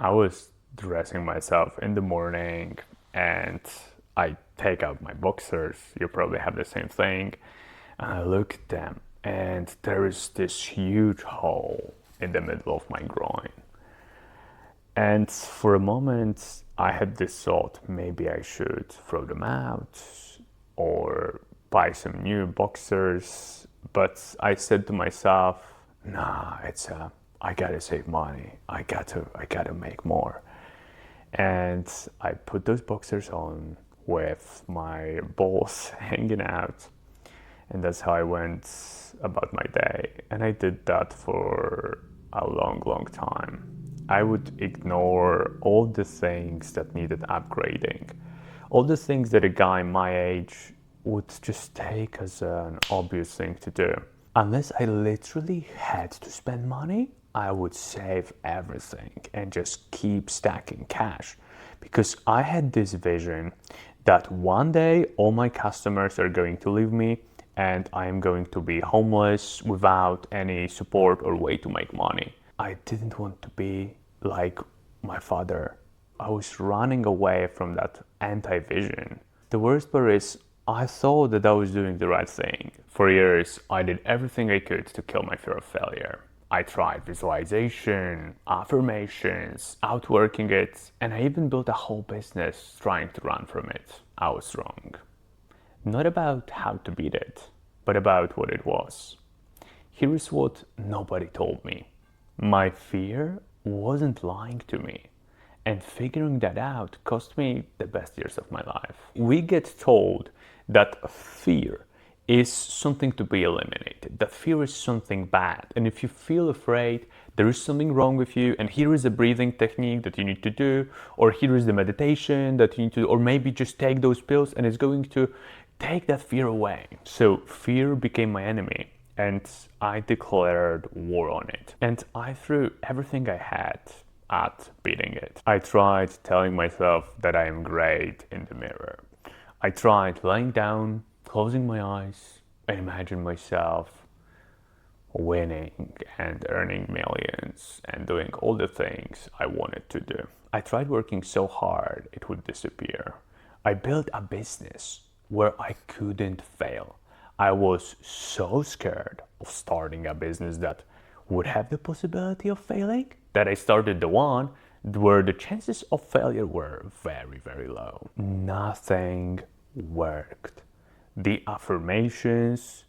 I was dressing myself in the morning and I take out my boxers. You probably have the same thing. And I look at them and there is this huge hole in the middle of my groin. And for a moment, I had this thought maybe I should throw them out or buy some new boxers. But I said to myself, nah, I gotta save money. I gotta make more. And I put those boxers on with my balls hanging out. And that's how I went about my day. And I did that for a long, long time. I would ignore all the things that needed upgrading, all the things that a guy my age would just take as an obvious thing to do. Unless I literally had to spend money, I would save everything and just keep stacking cash because I had this vision that one day all my customers are going to leave me and I am going to be homeless without any support or way to make money. I didn't want to be like my father. I was running away from that anti-vision. The worst part is I thought that I was doing the right thing. For years, I did everything I could to kill my fear of failure. I tried visualization, affirmations, outworking it, and I even built a whole business trying to run from it. I was wrong. Not about how to beat it, but about what it was. Here is what nobody told me. My fear wasn't lying to me. And figuring that out cost me the best years of my life. We get told that fear is something to be eliminated, that fear is something bad. And if you feel afraid, there is something wrong with you, and here is a breathing technique that you need to do, or here is the meditation that you need to do, or maybe just take those pills and it's going to take that fear away. So fear became my enemy and I declared war on it. And I threw everything I had at beating it. I tried telling myself that I am great in the mirror. I tried lying down, closing my eyes, and imagine myself winning and earning millions and doing all the things I wanted to do. I tried working so hard it would disappear. I built a business where I couldn't fail. I was so scared of starting a business that would have the possibility of failing that I started the one where the chances of failure were very, very low. Nothing worked. The affirmations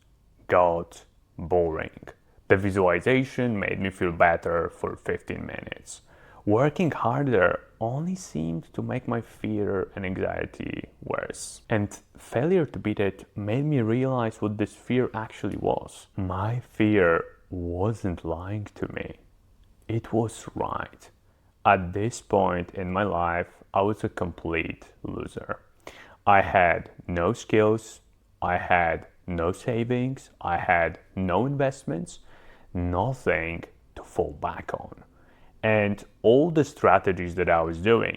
got boring. The visualization made me feel better for 15 minutes. Working harder only seemed to make my fear and anxiety worse. And failure to beat it made me realize what this fear actually was. My fear wasn't lying to me. It was right. At this point in my life, I was a complete loser. I had no skills, I had no savings, I had no investments, nothing to fall back on. And all the strategies that I was doing,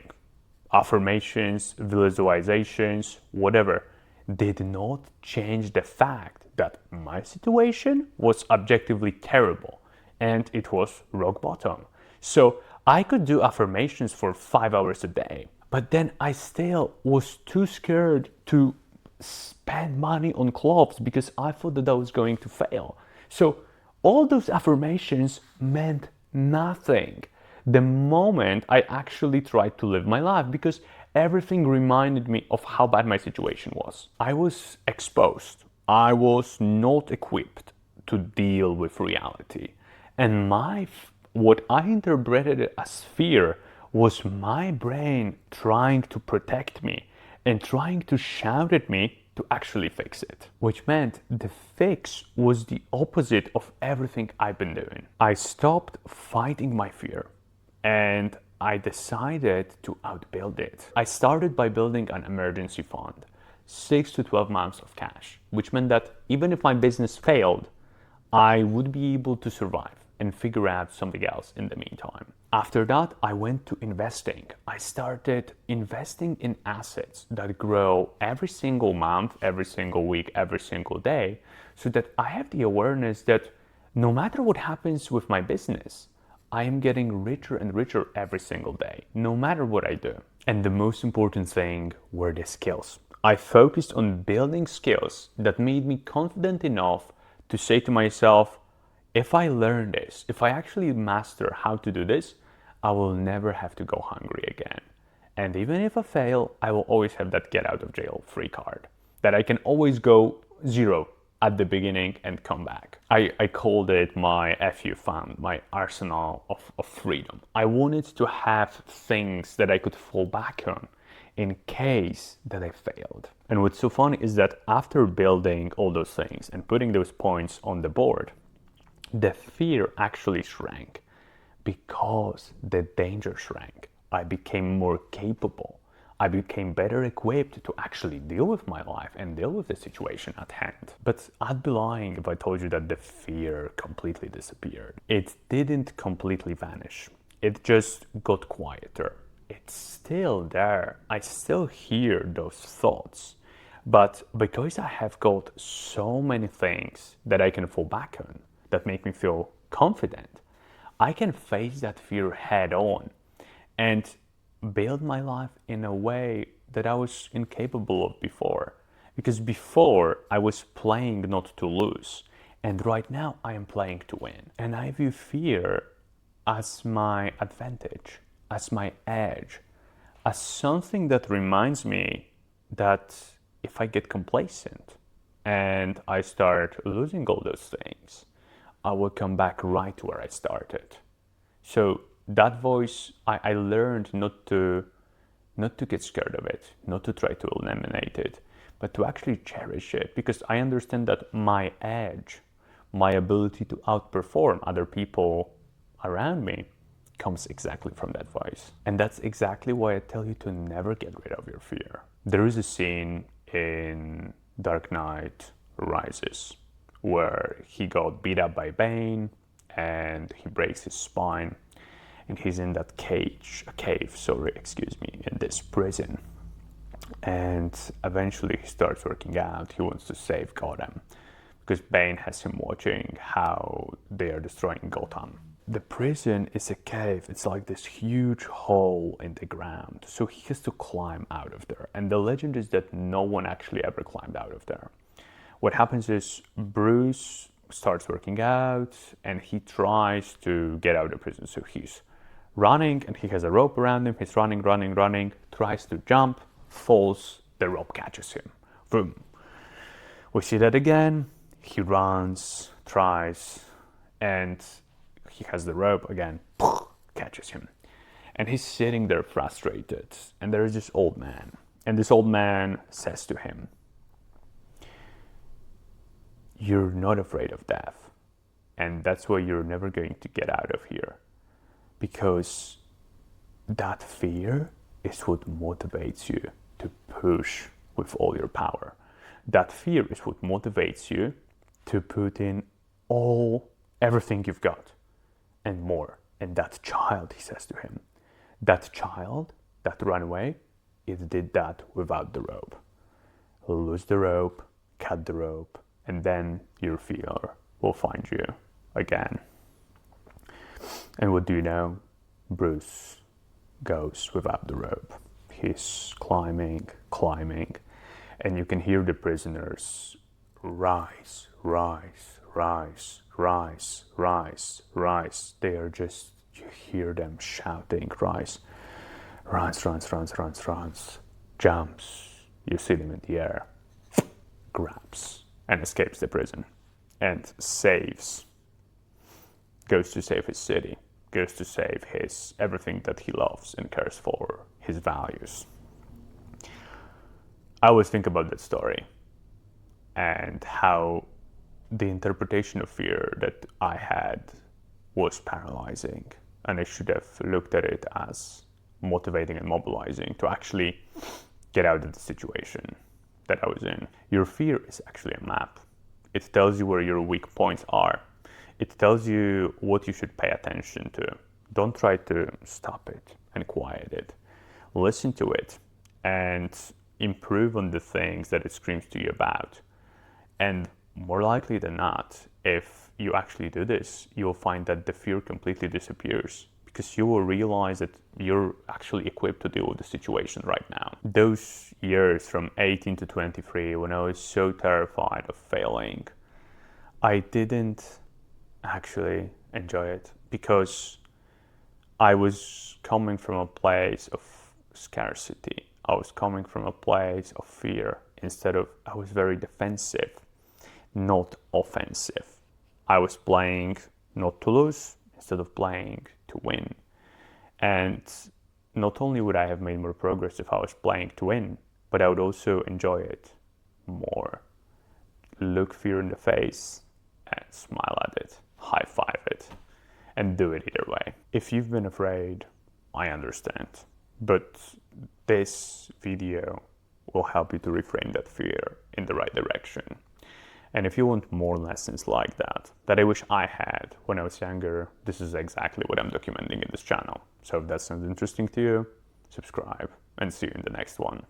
affirmations, visualizations, whatever, did not change the fact that my situation was objectively terrible and it was rock bottom. So I could do affirmations for 5 hours a day, but then I still was too scared to spend money on clothes because I thought that I was going to fail. So all those affirmations meant nothing the moment I actually tried to live my life because everything reminded me of how bad my situation was. I was exposed. I was not equipped to deal with reality. And what I interpreted as fear was my brain trying to protect me and trying to shout at me to actually fix it. Which meant the fix was the opposite of everything I've been doing. I stopped fighting my fear and I decided to outbuild it. I started by building an emergency fund, 6 to 12 months of cash, which meant that even if my business failed, I would be able to survive and figure out something else in the meantime. After that, I went to investing. I started investing in assets that grow every single month, every single week, every single day, so that I have the awareness that no matter what happens with my business, I am getting richer and richer every single day, no matter what I do. And the most important thing were the skills. I focused on building skills that made me confident enough to say to myself, if I learn this, if I actually master how to do this, I will never have to go hungry again. And even if I fail, I will always have that get out of jail free card, that I can always go zero at the beginning and come back. I called it my FU fund, my arsenal of freedom. I wanted to have things that I could fall back on in case that I failed. And what's so funny is that after building all those things and putting those points on the board, the fear actually shrank because the danger shrank. I became more capable. I became better equipped to actually deal with my life and deal with the situation at hand. But I'd be lying if I told you that the fear completely disappeared. It didn't completely vanish. It just got quieter. It's still there. I still hear those thoughts. But because I have got so many things that I can fall back on that make me feel confident, I can face that fear head on and build my life in a way that I was incapable of before. Because before I was playing not to lose, and right now I am playing to win. And I view fear as my advantage, as my edge, as something that reminds me that if I get complacent and I start losing all those things, I will come back right where I started. So that voice, I learned not to get scared of it, not to try to eliminate it, but to actually cherish it, because I understand that my edge, my ability to outperform other people around me comes exactly from that voice. And that's exactly why I tell you to never get rid of your fear. There is a scene in Dark Knight Rises where he got beat up by Bane and he breaks his spine. And he's in that cave, in this prison. And eventually he starts working out. He wants to save Gotham because Bane has him watching how they are destroying Gotham. The prison is a cave. It's like this huge hole in the ground. So he has to climb out of there. And the legend is that no one actually ever climbed out of there. What happens is Bruce starts working out and he tries to get out of prison. So he's running and he has a rope around him. He's running, tries to jump, falls, the rope catches him. Boom. We see that again. He runs, tries, and he has the rope again, catches him. And he's sitting there frustrated. And there is this old man. And this old man says to him, "You're not afraid of death. And that's why you're never going to get out of here. Because that fear is what motivates you to push with all your power. That fear is what motivates you to put in everything you've got and more." And that child, he says to him, that child that ran away, it did that without the rope. Lose the rope, cut the rope, and then your fear will find you again. And what do you know? Bruce goes without the rope. He's climbing, and you can hear the prisoners rise. They are just, you hear them shouting, rise. Runs. Jumps. You see them in the air. Grabs and escapes the prison and goes to save his city, goes to save everything that he loves and cares for, his values. I always think about that story and how the interpretation of fear that I had was paralyzing, and I should have looked at it as motivating and mobilizing to actually get out of the situation that I was in. Your fear is actually a map. It tells you where your weak points are. It tells you what you should pay attention to. Don't try to stop it and quiet it. Listen to it and improve on the things that it screams to you about. And more likely than not, if you actually do this, you'll find that the fear completely disappears, because you will realize that you're actually equipped to deal with the situation right now. Those years from 18 to 23, when I was so terrified of failing, I didn't actually enjoy it, because I was coming from a place of scarcity. I was coming from a place of fear. Instead of, I was very defensive, not offensive. I was playing not to lose instead of playing to win. And not only would I have made more progress if I was playing to win, but I would also enjoy it more. Look fear in the face and smile at it, high five it, and do it either way. If you've been afraid, I understand. But this video will help you to reframe that fear in the right direction. And if you want more lessons like that I wish I had when I was younger, this is exactly what I'm documenting in this channel. So if that sounds interesting to you, subscribe and see you in the next one.